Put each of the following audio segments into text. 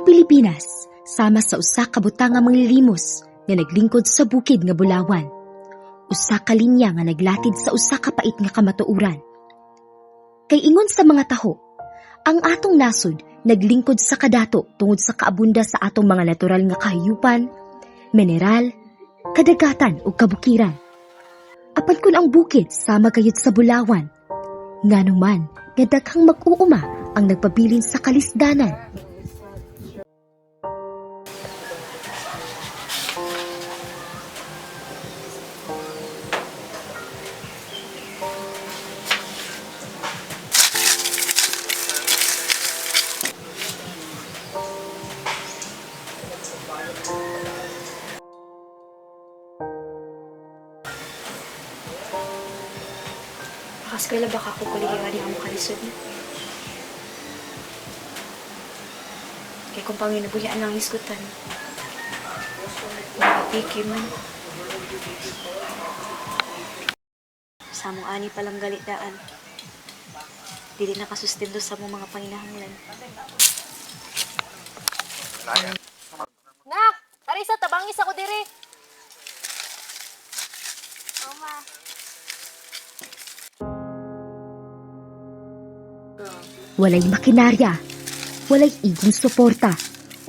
Pilipinas sama sa usa ka butang nga manglilimos nga naglingkod sa bukid nga Bulawan. Usa ka linya nga naglatid sa usa ka pait nga kamatuoran. Kay ingon sa mga taho, ang atong nasod naglingkod sa kadato tungod sa kaabunda sa atong mga natural nga kahayupan, mineral, kadagatan ug kabukiran. Apan kun ang bukid sama gayud sa Bulawan, nganuman nga daghang mag-uuma ang nagpabilin sa kalisdanan. Eskwela baka ko kuligan nga mo kalisod niya. Kaya kung panginabuhian ang iskutan, nakapiki man. Sa mong ani palang galitaan, dili nakasustento sa mong mga panginahanglan. Nak! Arisa, tabangis ako diri. Oma. Walay makinarya, walay igong suporta,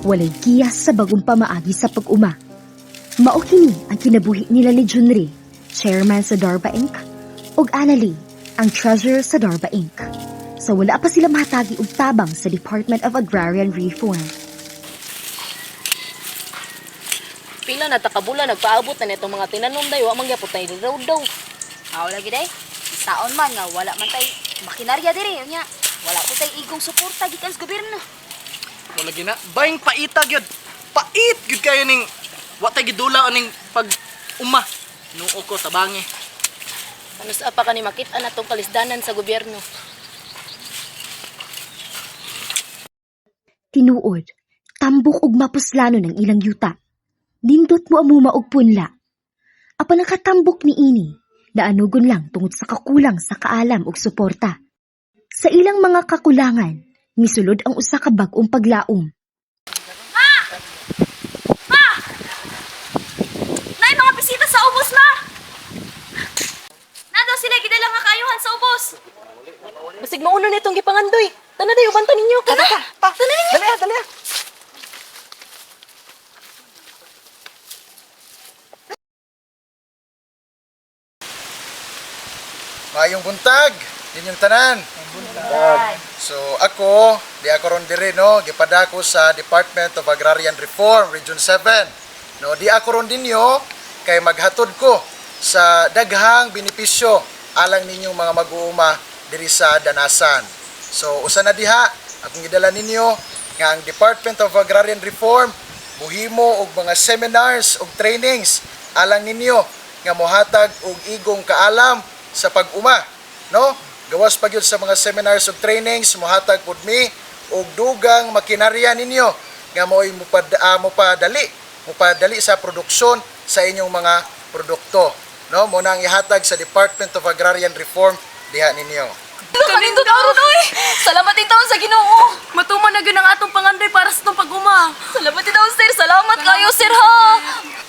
walay giyas sa bagong pamaagi sa pag-uma. Mao kini ang kinabuhi nila ni Junri, chairman sa Darba Inc., ug Annalie, ang treasurer sa Darba Inc. Sa wala pa sila mahatagi og tabang sa Department of Agrarian Reform. Pila na takabula nagpaabot na nitong mga tinanom dayo, wa mangyapot tayo daw daw. Aw lagi day, isaon man nga wala man tay makinarya diri nya. Wala po tay igong suporta gikan sa gobyerno. Wala gina, bayang paita gyud. Pait gyud kayo ning wa tay gidula aning pag uma. Nuo ko tabangi. Ano sa pa kani makita na tong kalisdanan sa gobyerno. Tinuod, tambok ug mapuslano ng ilang yuta. Dindot mo amuma og punla. Apan nakatambok ni ini, naanugon lang tungod sa kakulang sa kaalam ug suporta. Sa ilang mga kakulangan, misulod ang usa ka bag-ong paglaom. Ma! Ma! Nay mga bisita sa ubos, ma! Nado sila gidala nga kaayuhan sa ubos. Basig mauna nitong gipangandoy. Tana dayo banta ninyo. Tana. Pa, tana ninyo. Dali. Mayong buntag, inyong tanan. So ako, di ako ron diri no, gipadako sa Department of Agrarian Reform, Region 7. No, di ako ron dinyo kay maghatod ko sa daghang benepisyo alang ninyong mga mag-uuma diri sa Danasan. So usa na diha, akong gidala ninyo nga ang Department of Agrarian Reform muhimo og mga seminars ug trainings alang ninyo nga mohatag og igong kaalam sa pag-uma, no? Gawas pa gyud sa mga seminars ug trainings mohatag pud mi og dugang makinarya ninyo nga mo'y mupadali sa produksyon sa inyong mga produkto, no? Mo nang ihatag sa Department of Agrarian Reform diha ninyo. Kanindot aron oy. Salamat itaon sa Ginoo. Matuman na gyud ang atong pangandoy para sa tong pag-uma. Salamat itaon sir. Salamat kayo sir ha.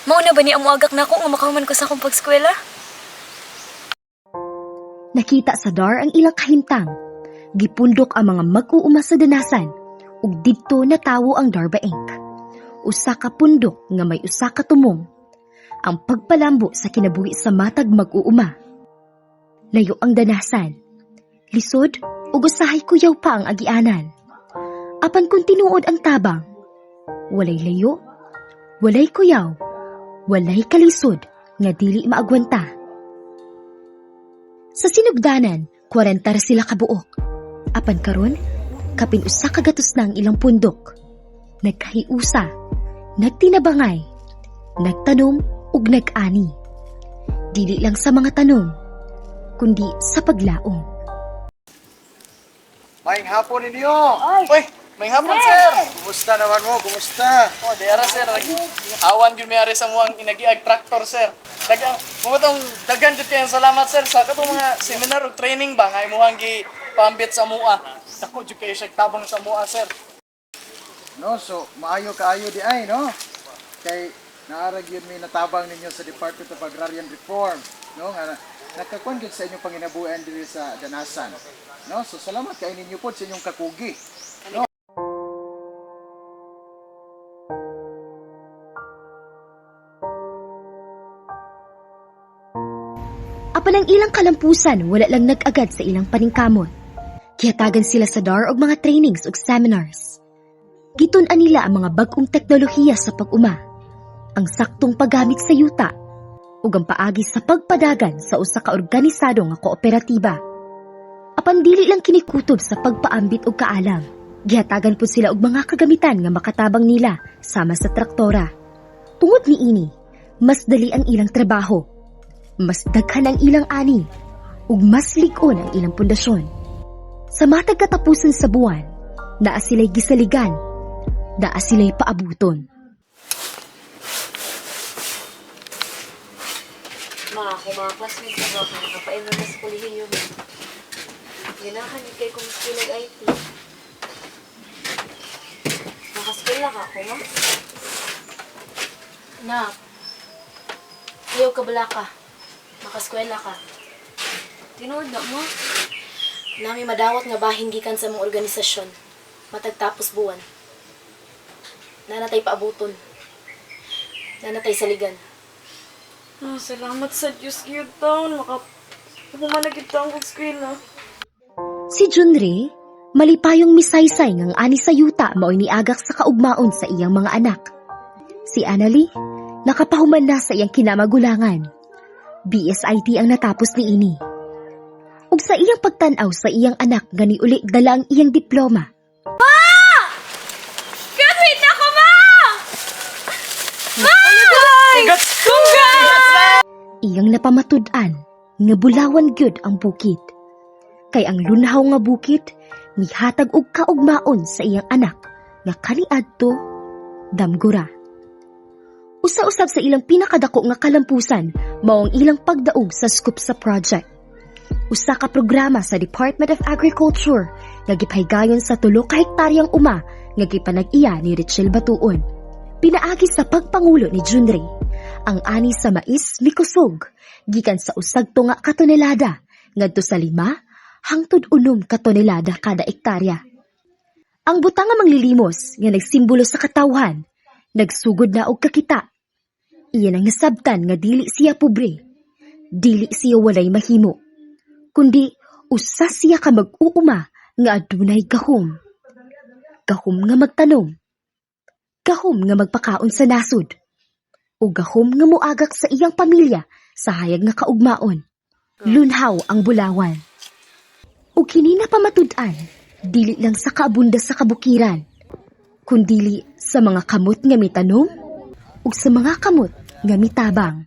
Mao na ba ni amo agak nako nga makahuman ko sa akong pag-eskwela? Nakita sa DAR ang ilang kahimtang. Gipundok ang mga mag-uuma sa Danasan ug didto natawo ang Darba Inc. Usa ka pundok nga may usa ka tumong. Ang pagpalambo sa kinabuhi sa matag mag-uuma. Layo ang Danasan. Lisod ug usahay kuyaw pa ang agianan. Apan kung tinuod ang tabang, walay layo, walay kuyaw, walay kalisod nga dili maagwanta. Sa sinugdanan, 40 ra sila kabuok. Apan karon, kapin usa ka gatos na ang ilang pundok. Nagkahiusa, nagtinabangay, nagtanom ug nag-ani. Dili lang sa mga tanom, kundi sa paglaom. Maayong hapon ninyo. Uy, maayong hapon sir. Kumusta naman mo? Kumusta? Oh, diara sir. Awan gyud may ari sa muang inagiag tractor sir. Dagang dagan jud kayong salamat sir sa katong mga seminar ug training ba nga imuhang gi paambit sa mua. Dako jud kayo siya tabang sa mua sir. No, so maayo kaayo di ay, no? Kay naarag yun may natabang ninyo sa Department of Agrarian Reform, no? Nga nakakuan gyud sa inyong panginabuhian diri sa Danasan. No? So salamat kay ninyo po sa inyong kakugi. No? Apan ang ilang kalampusan wala lang nag-agad sa ilang paningkamot. Kihatagan sila sa DAR og mga trainings ug seminars. Gitun-an nila ang mga bag-ong teknolohiya sa pag-uma, ang saktong paggamit sa yuta, ug ang paagi sa pagpadagan sa usa ka organisado nga kooperatiba. Apan dili lang kinikutob sa pagpaambit og kaalam. Gihatagan pud sila og mga kagamitan nga makatabang nila sama sa traktora. Tungod niini, mas dali ang ilang trabaho. Mas daghan ang ilang ani, ug mas lig-on ang ilang pundasyon. Sa matag katapusan sa buwan, naa sila'y gisaligan, naa sila'y paabuton. Mga kumaklasmates na ba, nakapainan na sa kolehiyo mo. Ginahan kay kumuskilag IT. Nakaskwela ka ako, ma? Nak, ayaw ka bala ka. Nakaskwela ka. Tinuod na mo. Nami madawat nga bahin gikan sa mga organisasyon. Matagtapos buwan. Nanatay paabuton. Nanatay saligan. Salamat sa Diyos gyud taon. Humanagid taon kong eskwela. Si Junri, malipayong misaysay ngang ani sa yuta mao'y niagak sa kaugmaon sa iyang mga anak. Si Annalie, nakapahuman na sa iyang kinamagulangan. BSIT ang natapos ni ini. Ug sa iyang pagtanaw sa iyang anak nga niuli dala ang iyang diploma. Graduate na ako, ma! Congrats! Iyang napamatud-an nga bulawan gyud ang bukid. Kay ang lunhaw nga bukid mihatag og kaugmaon sa iyang anak nga kaniadto damgura. Usa-usab sa ilang pinakadako nga kalampusan mao ang ilang pagdaog sa scoop sa project. Usa ka programa sa Department of Agriculture nga gipahaygayon sa 3 ka hektaryang uma nga gipanag-iya ni Richel Batuon. Pinaagi sa pagpangulo ni Junri, ang ani sa mais mikusog gikan sa usag tunga ka tonelada ngadto sa 5 hangtod 6 ka tonelada kada hektarya. Ang butang nga manglilimos nga nagsimbolo sa katawhan, nagsugod na og kakita. Iyan ang nasabtan nga dili siya pobre, dili siya walay mahimo, kundi usa siya ka mag-uuma nga adunay gahom. Gahom nga magtanom, gahom nga magpakaon sa nasod, o gahom nga muagak sa iyang pamilya sa hayag nga kaugmaon. Lunhaw ang bulawan. O kini na pamatud-an, dili lang sa kaabunda sa kabukiran, kundili sa mga kamot nga mitanom ug sa mga kamot nga mitabang.